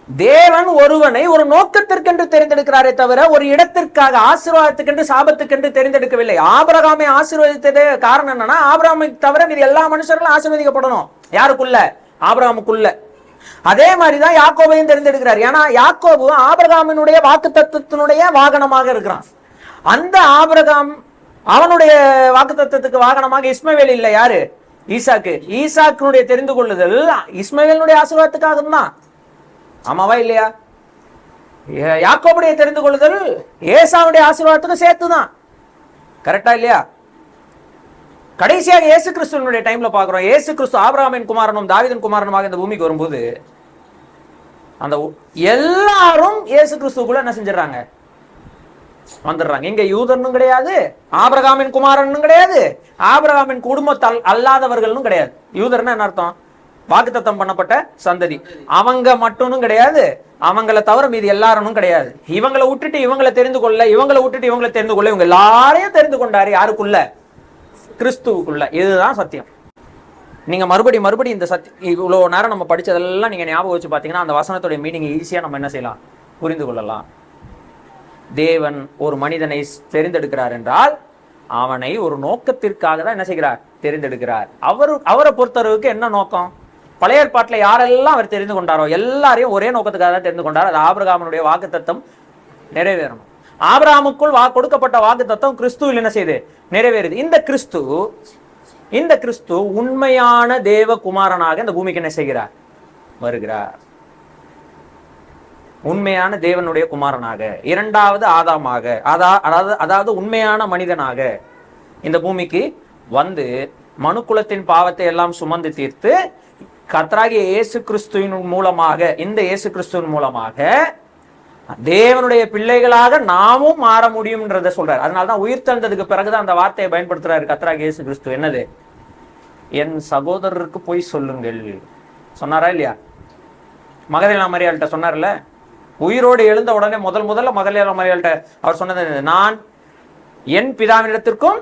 தேவன் ஒருவனை ஒரு நோக்கத்திற்கென்று தெரிந்தெடுக்கிறாரே தவிர ஒரு இடத்திற்காக, ஆசீர்வாதத்துக்கென்று சாபத்துக்கென்று தெரிந்தெடுக்கவில்லை. ஆபிரகாமை ஆசீர்வதித்தது காரணம் என்னன்னா, ஆபிரகாமை தவிர இது எல்லா மனுஷர்களும் ஆசீர்வதிக்கப்படணும். யாருக்குள்ள? ஆபிரகாமுக்குள்ள. அதே மாதிரிதான் யாக்கோபையும் தெரிந்தெடுக்கிறார். ஏன்னா யாக்கோபு ஆபிரகாமினுடைய வாக்கு தத்துவத்தினுடைய வாகனமாக இருக்கிறான். அந்த ஆபிரகாம் அவனுடைய வாக்கு தத்துவத்துக்கு வாகனமாக இஸ்மவேல் இல்லை. யாரு? ஈசாக்கு. ஈசாக்கினுடைய தெரிந்து கொள்ளுதல் இஸ்மவேலுடைய ஆசீர்வாதத்துக்காக தான். ஆமாவா இல்லையா? யாக்கோபுடைய தெரிந்து கொள்ளுதல் ஏசாவுடைய ஆசீர்வாதத்துக்கு சேர்த்துதான். கரெக்டா இல்லையா? கடைசியாக இயேசு கிறிஸ்துவனுடைய டைம்ல பாக்குறோம். இயேசு கிறிஸ்து ஆபிரகாமின் குமாரனும் தாவீதின் குமாரனுமாக இந்த பூமிக்கு வரும்போது அந்த எல்லாரும் இயேசு கிறிஸ்துக்குள்ள என்ன செஞ்சிடறாங்க, வந்துடுறாங்க. இங்க யூதனும் கிடையாது, ஆபிரகாமின் குமாரனும் கிடையாது, ஆபிரகாமின் குடும்பத்தால் அல்லாதவர்களும் கிடையாது. யூதர்னா என்ன அர்த்தம்? வாக்குத்தத்தம் பண்ணப்பட்ட சந்ததி. அவங்க மட்டும் கிடையாது, அவங்களை தவிர மீது எல்லாரும் கிடையாது. இவங்களை விட்டுட்டு இவங்களை தெரிந்து கொள்ள, இவங்களை விட்டுட்டு இவங்களை தெரிந்து கொள்ள, இவங்க எல்லாரையும் தெரிந்து கொண்டாரு. யாருக்குள்ள? கிறிஸ்துவுக்குள்ள. இதுதான் சத்தியம். நீங்க மறுபடி இந்த சத்தியம் இவ்வளவு நேரம் நம்ம படிச்சதெல்லாம் நீங்க ஞாபகம் வச்சு பாத்தீங்கன்னா அந்த வசனத்துடைய மீனிங் ஈஸியா நம்ம என்ன செய்யலாம், புரிந்து கொள்ளலாம். தேவன் ஒரு மனிதனை தெரிந்தெடுக்கிறார் என்றால் அவனை ஒரு நோக்கத்திற்காக தான் என்ன செய்கிறார், தெரிந்தெடுக்கிறார். அவரை பொறுத்தளவுக்கு என்ன நோக்கம்? பழைய ஏற்பாட்டில் யாரெல்லாம் அவர் தெரிந்து கொண்டாரோ எல்லாரையும் ஒரே நோக்கத்துக்காக தான் தெரிந்து கொண்டார். அது ஆபிரகாமுடைய வாக்கு தத்தம் நிறைவேறணும். ஆபிரகாமுக்குள் கொடுக்கப்பட்ட வாக்கு தத்தம் கிறிஸ்துவில் என்ன செய்யுது, நிறைவேறுது. இந்த கிறிஸ்து இந்த கிறிஸ்து உண்மையான தேவகுமாரனாக இந்த பூமிக்கு என்ன செய்கிறார்? வருகிறார். உண்மையான தேவனுடைய குமாரனாக, இரண்டாவது ஆதாமாக, அதாவது உண்மையான மனிதனாக இந்த பூமிக்கு வந்து மனுக்குலத்தின் பாவத்தை எல்லாம் சுமந்து தீர்த்து கர்த்தராகிய இயேசு கிறிஸ்துவின் மூலமாக, இந்த இயேசு கிறிஸ்துவின் மூலமாக தேவனுடைய பிள்ளைகளாக நாமும் மாற முடியும்ன்றத சொல்றாரு. அதனாலதான் உயிர் தந்ததுக்கு பிறகுதான் அந்த வார்த்தையை பயன்படுத்துறாரு கர்த்தராகிய இயேசு கிறிஸ்து. என்னது? என் சகோதரருக்கு போய் சொல்லுங்கள் சொன்னாரா இல்லையா? மகதலேனா மரியாள்கிட்ட சொன்னார்ல, உயிரோடு எழுந்த உடனே முதல்ல மகதலேனா மரியாள்கிட்ட அவர் சொன்னது, நான் என் பிதாவினிடத்திற்கும்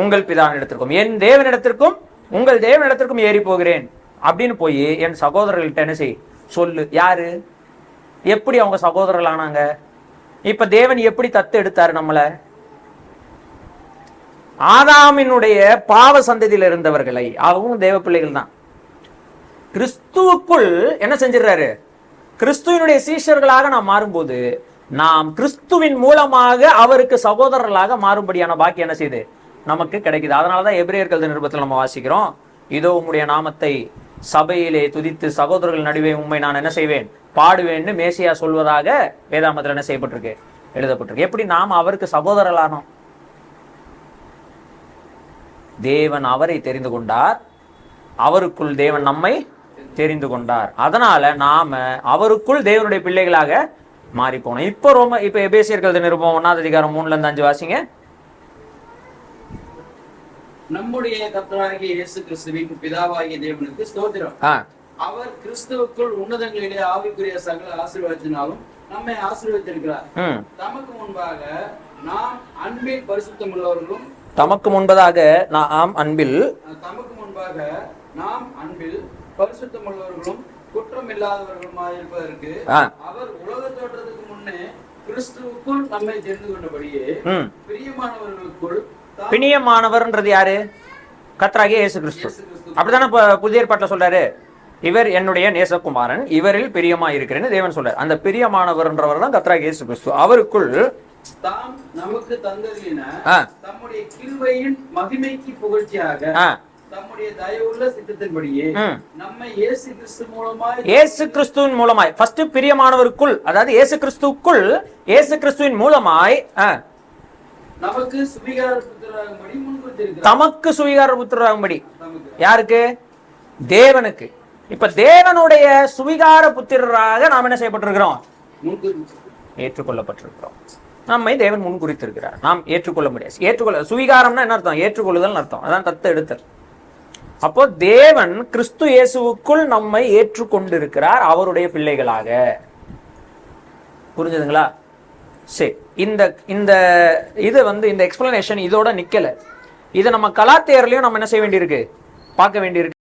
உங்கள் பிதாவினிடத்திற்கும், என் தேவனிடத்திற்கும் உங்கள் தேவனிடத்திற்கும் ஏறி போகிறேன் அப்படின்னு போய் என் சகோதரர்கள்ட்ட என்ன செய் சொல்லு. யாரு? எப்படி அவங்க சகோதரர்கள் ஆனாங்க? இப்ப தேவன் எப்படி தத்து எடுத்தாரு நம்மள? ஆதாமினுடைய பாவ சந்ததியில் இருந்தவர்களை, அவங்க தேவ பிள்ளைகள் தான். கிறிஸ்துவுக்குள் என்ன செஞ்சிடறாரு? கிறிஸ்துவினுடைய சீஷர்களாக நாம் மாறும்போது நாம் கிறிஸ்துவின் மூலமாக அவருக்கு சகோதரர்களாக மாறும்படியான பாக்கியம் என்ன செய்யுது? நமக்கு கிடைக்குது. அதனாலதான் எபிரேயர்கள் நிருபத்தில் நம்ம வாசிக்கிறோம், இதோ உம்முடைய நாமத்தை சபையிலே துதித்து சகோதரர்கள் நடுவே உண்மை நான் என்ன செய்வேன்? பாடுவேன்னு மேசியா சொல்வதாக வேதாமத்தில் என்ன செய்யப்பட்டிருக்கு? எழுதப்பட்டிருக்கு. எப்படி நாம் அவருக்கு சகோதரர்களானோம்? தேவன் அவரை தெரிந்து கொண்டார், அவருக்குள் தேவன் நம்மை தெரிந்து கொண்டார். அதனால நாம அவருக்குள் தேவனுடைய பிள்ளைகளாக மாறி போனோம். இப்ப எபேசியர்கள் நிருபம் 1ஆம் அதிகாரம் 3-5 வாசிங்க. நம்முடைய கர்த்தராகிய இயேசு கிறிஸ்துவின் பிதாவாகிய தேவனுக்கு ஸ்தோத்திரம். அவர் கிறிஸ்துவுக்குள் உன்னதங்களிலே ஆவிக்குரிய சகல ஆசீர்வாதத்தினாலும் நம்மை ஆசீர்வதித்திருக்கிறார். தமக்கு முன்பாக நாம் அன்பில் பரிசுத்தம் உள்ளவர்களும், தமக்கு முன்பதாக நாம் அன்பில் பரிசுத்தம் உள்ளவர்களும் குற்றம் இல்லாதவர்களுமாய் இருப்பதற்கு அவர் உலக தோற்றத்துக்கு முன்னே கிறிஸ்துவுக்குள் நம்மை தெரிந்து கொண்டபடியே பிரியமானவர்களுக்குள். பிரியமானவர்ன்றது யாரு? கர்த்தராகிய இயேசு கிறிஸ்து. அப்படித்தானே புதிய ஏற்பாட்டில் சொல்றாரு, இவர் என்னுடைய நேசகுமாரன், இவரில் பிரியமா இருக்கிறேன்னு தேவன் சொல்றாரு. அந்த பிரியமானவர்ன்றவர் தான் கர்த்தராகிய இயேசு கிறிஸ்து. அவருக்குள் தாம் நமக்கு தந்ததின தம்முடைய கிருபையின் மகிமைக்கு புகழ்ச்சியாக தம்முடைய தயவுள்ள சித்தத்தின்படியே நம்மை இயேசு கிறிஸ்து மூலமாய், இயேசு கிறிஸ்துவின் மூலமாய், ஃபர்ஸ்ட் பிரியமானவருக்குள், அதாவது இயேசு கிறிஸ்துவுக்குள், இயேசு கிறிஸ்துவின் மூலமாய் நமக்கு சுவிகார புத்திரராகும்படி முன்குறித்திருக்கிறார். தமக்கு சுவிகார புத்திரராகும்படி யாருக்கு? தேவனுக்கு. இப்ப தேவனுடைய சுவிகார புத்திரராக நாம் என்ன செய்யப்பட்டிருக்கிறோம்? ஏற்றுக்கொள்ளப்பட்டிருக்கிறோம். நம்மை தேவன் முன்குறித்திருக்கிறார். நாம் ஏற்றுக்கொள்ள முடியாது. சுவிகாரம்னா என்ன அர்த்தம்? ஏற்றுக்கொள்ளுதல் அர்த்தம். அதான் தத்து எடுத்தல். அப்போ தேவன் கிறிஸ்து இயேசுவுக்குள் நம்மை ஏற்றுக்கொண்டிருக்கிறார் அவருடைய பிள்ளைகளாக. புரிஞ்சுதுங்களா? சரி, இந்த இது இந்த எக்ஸ்பிளனேஷன் இதோட நிக்கல. இதை நம்ம கலாத்தியர்லயும் நம்ம என்ன செய்ய வேண்டியிருக்கு? பார்க்க வேண்டியிருக்கு.